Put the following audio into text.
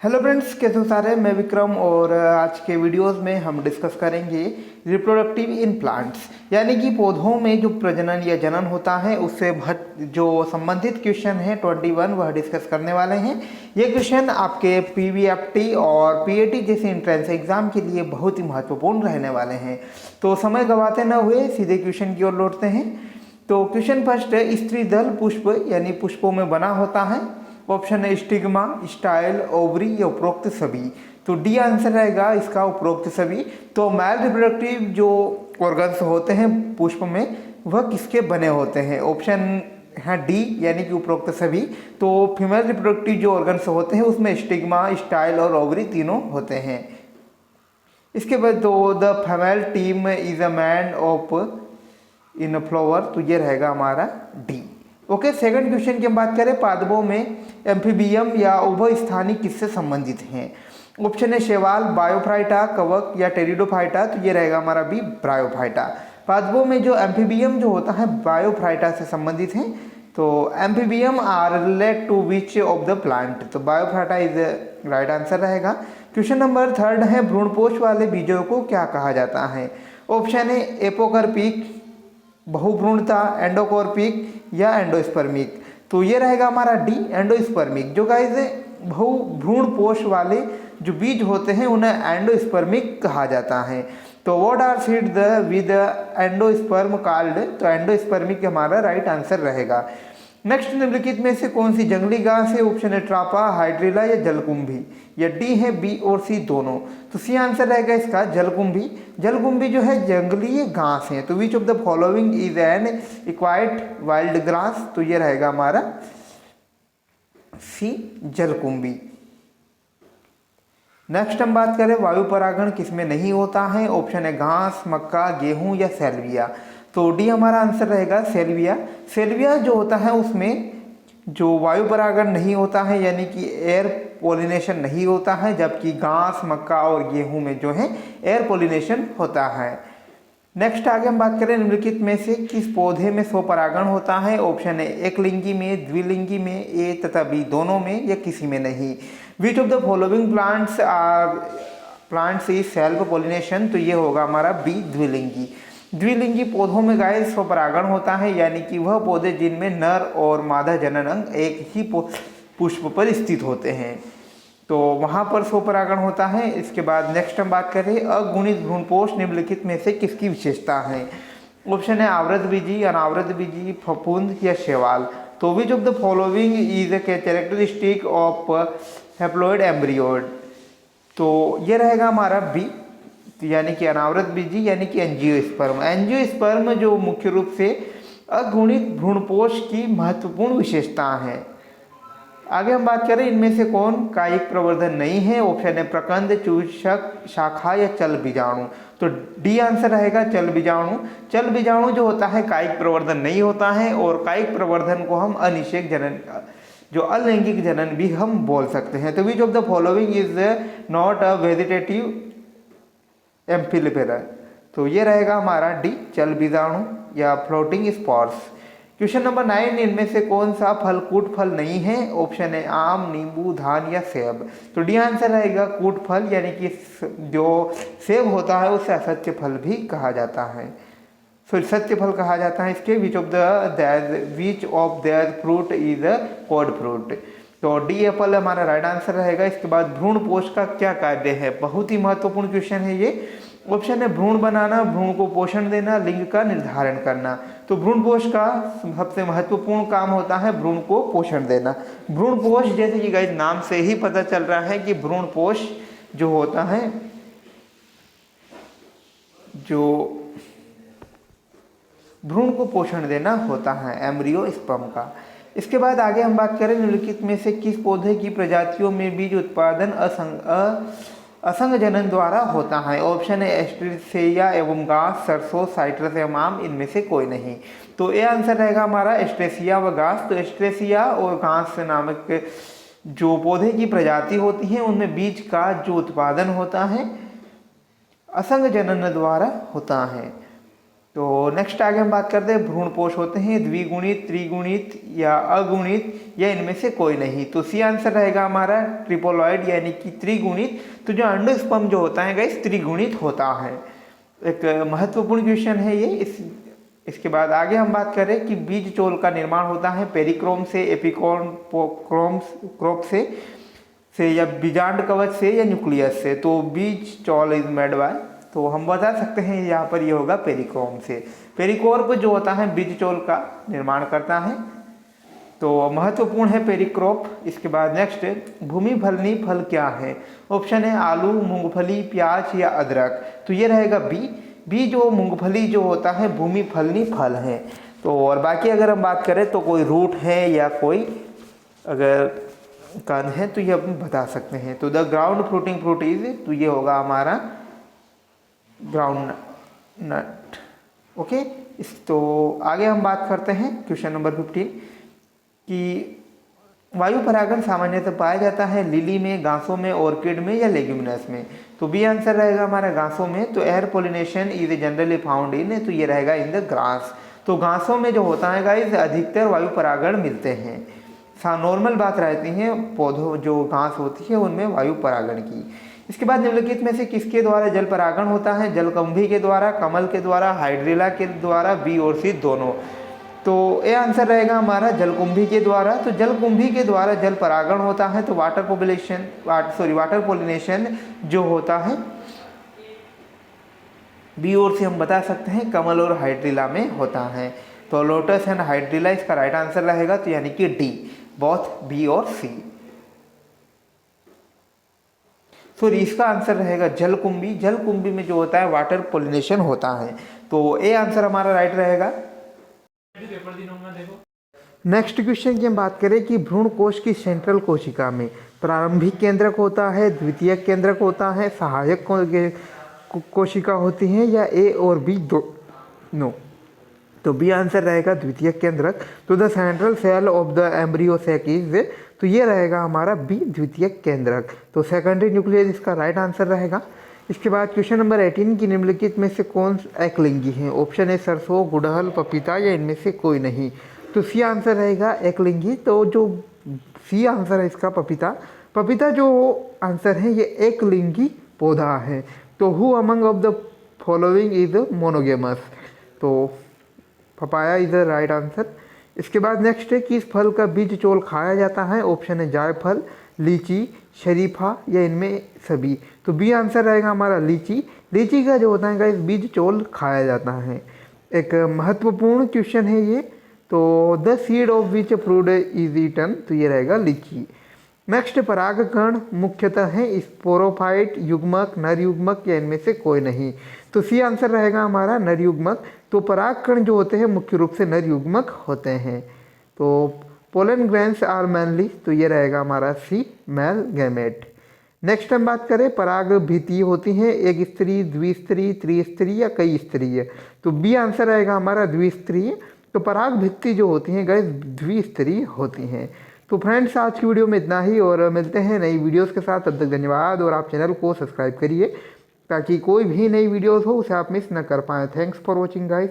Hello friends, कैसे हो सारे। मैं विक्रम और आज के वीडियोस में हम डिस्कस करेंगे रिप्रोडक्टिव इन प्लांट्स, यानी कि पौधों में जो प्रजनन या जनन होता है उससे जो संबंधित क्वेश्चन है 21 वह डिस्कस करने वाले हैं। ये क्वेश्चन आपके पीवीएफटी और पीएटी जैसे एंट्रेंस एग्जाम के लिए बहुत ही महत्वपूर्ण रहने वाले हैं। तो समय गवाते न हुए सीधे क्वेश्चन की ओर लौटते हैं। तो क्वेश्चन फर्स्ट है, स्त्री दल पुष्प यानी पुष्पों में बना होता है। ऑप्शन है स्टिग्मा, स्टाइल, ओवरी या उपरोक्त सभी। तो डी आंसर रहेगा इसका उपरोक्त सभी। तो मेल रिप्रोडक्टिव जो ऑर्गन्स होते हैं पुष्प में वह किसके बने होते हैं? ऑप्शन है डी यानी कि उपरोक्त सभी। तो फीमेल रिप्रोडक्टिव जो ऑर्गन्स होते हैं उसमें स्टिग्मा, स्टाइल और ओवरी तीनों होते हैं। इसके बाद तो the female team is a man of in flower, तो ये रहेगा हमारा डी। ओके, सेकंड क्वेश्चन की हम बात करें, पादपों में एम्फीबियम या उभय स्थानी किससे संबंधित हैं? ऑप्शन है शैवाल, बायोफाइटा, कवक या टेरिडोफाइटा, तो ये रहेगा हमारा बी ब्रायोफाइटा। पादपों में जो एम्फीबियम जो होता है बायोफाइटा से संबंधित है। तो amphibians are relate to which of the plant, तो बायोफाइटा इज राइट आंसर रहेगा। क्वेश्चन नंबर थर्ड है, भ्रूणपोष वाले बीजों को क्या कहा जाता है? ऑप्शन है एपोकर्पिक, बहुभ्रूणता, एंडोकॉर्पिक या एंडोस्पर्मिक, तो ये रहेगा हमारा डी एंडोस्पर्मिक। जो गाइस बहुभ्रूण पोष वाले जो बीज होते हैं उन्हें एंडोस्पर्मिक कहा जाता है। तो what are seed the with endosperm called, तो एंडोस्पर्मिक हमारा राइट आंसर रहेगा। नेक्स्ट, निम्नलिखित में से कौन सी जंगली घास है? ऑप्शन है ट्रापा, हाइड्रिला या जलकुंभी, या डी है बी और सी दोनों। तो सी आंसर रहेगा इसका जलकुंभी। जलकुंभी जो है जंगली घास है। तो which of the following is an aquatic wild grass, तो ये रहेगा हमारा सी जलकुंभी। नेक्स्ट हम बात करें वायु परागण किसमें नहीं होता है? ऑप्शन है घास, मक्का, गेहूं या सैल्विया, तो डी हमारा आंसर रहेगा सेल्विया। सेल्विया जो होता है उसमें जो वायु परागण नहीं होता है, यानी कि एयर पोलिनेशन नहीं होता है, जबकि घास, मक्का और गेहूं में जो है एयर पोलिनेशन होता है। नेक्स्ट आगे हम बात करें, निम्नलिखित में से किस पौधे में स्वपरागण होता है? ऑप्शन है एकलिंगी में, द्विलिंगी में, ए तथा बी दोनों में या किसी में नहीं। विच of the following plants is self pollination, तो ये होगा हमारा बी द्विलिंगी। द्विलिंगी पौधों में गाय स्वपरागण होता है, यानी कि वह पौधे जिनमें नर और मादा जनन अंग एक ही पुष्प पर स्थित होते हैं, तो वहाँ पर स्वपरागण होता है। इसके बाद नेक्स्ट हम बात करें, अगुणित भ्रूणपोष निम्नलिखित में से किसकी विशेषता है? ऑप्शन है आवृत बीजी, अनावृत बीजी, फफूंद या शैवाल, तो which of the following is a characteristic of haploid embryoid, तो ये रहेगा हमारा बी, यानी कि अनावृत बीजी यानी कि एंजियोस्पर्म। एंजियोस्पर्म जो मुख्य रूप से अगुणित भ्रूणपोष की महत्वपूर्ण विशेषता है। आगे हम बात करें, इनमें से कौन कायिक प्रवर्धन नहीं है? ऑप्शन है प्रकंद, चूषक, शाखा या चल बीजाणु, तो डी आंसर रहेगा चल बीजाणु। चल बीजाणु जो होता है कायिक प्रवर्धन नहीं होता है, और कायिक प्रवर्धन को हम अनिषेक जनन जो अलैंगिक जनन भी हम बोल सकते हैं। तो which of the following is not a vegetative एम्फिलिपेरा, तो ये रहेगा हमारा डी चल बीजाणु या फ्लोटिंग स्पॉर्स। क्वेश्चन नंबर 9, इनमें से कौन सा फल कूट फल नहीं है? ऑप्शन है आम, नींबू, धान या सेब, तो डी आंसर रहेगा कूट फल, यानी कि जो सेब होता है उसे असत्य फल भी कहा जाता है, फिर सत्य फल कहा जाता है इसके। Which of there fruit is a cod fruit, तो डी एप्पल हमारा राइट आंसर रहेगा। इसके बाद भ्रूणपोष का क्या कार्य है? बहुत ही महत्वपूर्ण क्वेश्चन है ये। ऑप्शन है भ्रूण बनाना, भ्रूण को पोषण देना, लिंग का निर्धारण करना, तो भ्रूणपोष का सबसे महत्वपूर्ण काम होता है भ्रूण को पोषण देना। भ्रूणपोष जैसे कि गाइस नाम से ही पता चल रहा है कि भ्रूणपोष जो होता है जो भ्रूण को पोषण देना होता है एम्ब्रियोस्पर्म का। इसके बाद आगे हम बात करें, निम्नलिखित में से किस पौधे की प्रजातियों में बीज उत्पादन असंग जनन द्वारा होता है? ऑप्शन है एस्ट्रेसिया एवं घास, सरसों, साइट्रस एवं आम, इनमें से कोई नहीं, तो ये आंसर रहेगा हमारा एस्ट्रेसिया व घास। तो एस्ट्रेसिया और घास नामक जो पौधे की प्रजाति होती है उनमें बीज का जो उत्पादन होता है असंग जनन द्वारा होता है। तो नेक्स्ट आगे हम बात करते हैं भ्रूणपोष होते हैं द्विगुणित, त्रिगुणित या अगुणित या इनमें से कोई नहीं। तो सी आंसर रहेगा हमारा ट्रिपोलॉइड यानी कि त्रिगुणित। तो जो अंडोस्पर्म जो होता है गाइस त्रिगुणित होता है। एक महत्वपूर्ण क्वेश्चन है ये। इसके बाद आगे हम बात करें कि बीज चोल का निर्माण होता है पेरिक्रोम से, एपिक्रोम से या बीजांड कवच से या न्यूक्लियस से। तो बीज चोल इज मेड बाय, तो हम बता सकते हैं यहाँ पर ये होगा पेरिक्रोम से। पेरिकोर्प जो होता है बीज चोल का निर्माण करता है, तो महत्वपूर्ण है पेरिक्रोप। इसके बाद नेक्स्ट भूमि फलनी फल क्या है? ऑप्शन है आलू, मूंगफली, प्याज या अदरक। तो ये रहेगा बी जो मूंगफली जो होता है भूमि फलनी फल है। तो और बाकी अगर हम बात करें तो कोई रूट है या कोई अगर कंद है तो ये हम बता सकते हैं। तो the ground fruiting fruit is, तो ये होगा हमारा ग्राउंड नट। ओके, तो आगे हम बात करते हैं क्वेश्चन नंबर 15 कि वायु परागण सामान्यतः पाया जाता है लिली में, घासों में, ऑर्किड में या लेग्यूमिनस में। तो बी आंसर रहेगा हमारा घासों में। तो air pollination is generally found in, तो ये रहेगा इन द ग्रास। तो घासों में जो होता है गाइस अधिकतर वायु परागण मिलते हैं। नॉर्मल बात रहती है पौधों जो घास होती है उनमें वायु परागण की। इसके बाद निम्नलिखित में से किसके द्वारा जल परागण होता है? जलकुंभी के द्वारा, कमल के द्वारा, हाइड्रिला के द्वारा, बी और सी दोनों। तो ये आंसर रहेगा हमारा जलकुंभी के द्वारा। तो जलकुंभी के द्वारा जल परागण होता है। तो वाटर पोलिनेशन जो होता है बी और सी हम बता सकते हैं कमल और हाइड्रिला में होता है। तो लोटस एंड हाइड्रिला इसका राइट आंसर रहेगा, तो यानी कि डी, बोथ बी और सी। सॉरी, इसका आंसर रहेगा जलकुंभी। जलकुंभी में जो होता है वाटर पोलिनेशन होता है। तो ए आंसर हमारा राइट रहेगा। नेक्स्ट क्वेश्चन की हम बात करें कि भ्रूण कोश की सेंट्रल कोशिका में प्रारंभिक केंद्रक होता है, द्वितीयक केंद्रक होता है, सहायक कोशिका होती है या ए और बी दोनों। तो बी आंसर रहेगा द्वितीयक केंद्रक। तो the central cell of the embryo sac is, तो ये रहेगा हमारा बी द्वितीयक केंद्रक। तो सेकेंडरी न्यूक्लियस इसका राइट आंसर रहेगा। इसके बाद क्वेश्चन नंबर 18 की निम्नलिखित में से कौन एकलिंगी है? ऑप्शन है सरसों, गुड़हल, पपीता या इनमें से कोई नहीं। तो सी आंसर रहेगा एकलिंगी। तो जो सी आंसर है इसका पपीता। पपीता जो आंसर है ये एकलिंगी पौधा है। तो who among of the following is monogamous? तो papaya is the right answer. इसके बाद नेक्स्ट है कि इस फल का बीज चोल खाया जाता है। ऑप्शन है जायफल, लीची, शरीफा या इनमें सभी। तो बी आंसर रहेगा हमारा लीची। लीची का जो होता है गाइस बीज चोल खाया जाता है। एक महत्वपूर्ण क्वेश्चन है ये। तो the seed of which fruit is eaten? तो ये रहेगा लीची। नेक्स्ट परागकण मुख्यतः है स्पोरोफाइट, युग्मक, नर युग्मक या इनमें से कोई नहीं। तो सी आंसर रहेगा हमारा नर युग्मक। तो परागकण जो होते हैं मुख्य रूप से नर युग्मक होते हैं। तो पोलन ग्रेन्स आर मैनली, तो ये रहेगा हमारा सी मेल गैमेट। नेक्स्ट हम बात करें पराग भित्ति होती हैं एक स्त्री, द्विस्त्री, त्रिस्त्री या कई स्त्री। तो बी आंसर रहेगा हमारा द्विस्त्री। तो पराग भित्ति जो होती हैं गाइस द्विस्त्री होती हैं। तो फ्रेंड्स आज की वीडियो में इतना ही और मिलते हैं नई वीडियोस के साथ। तब तक धन्यवाद और आप चैनल को सब्सक्राइब करिए ताकि कोई भी नई वीडियोस हो उसे आप मिस न कर पाएँ। Thanks for watching guys.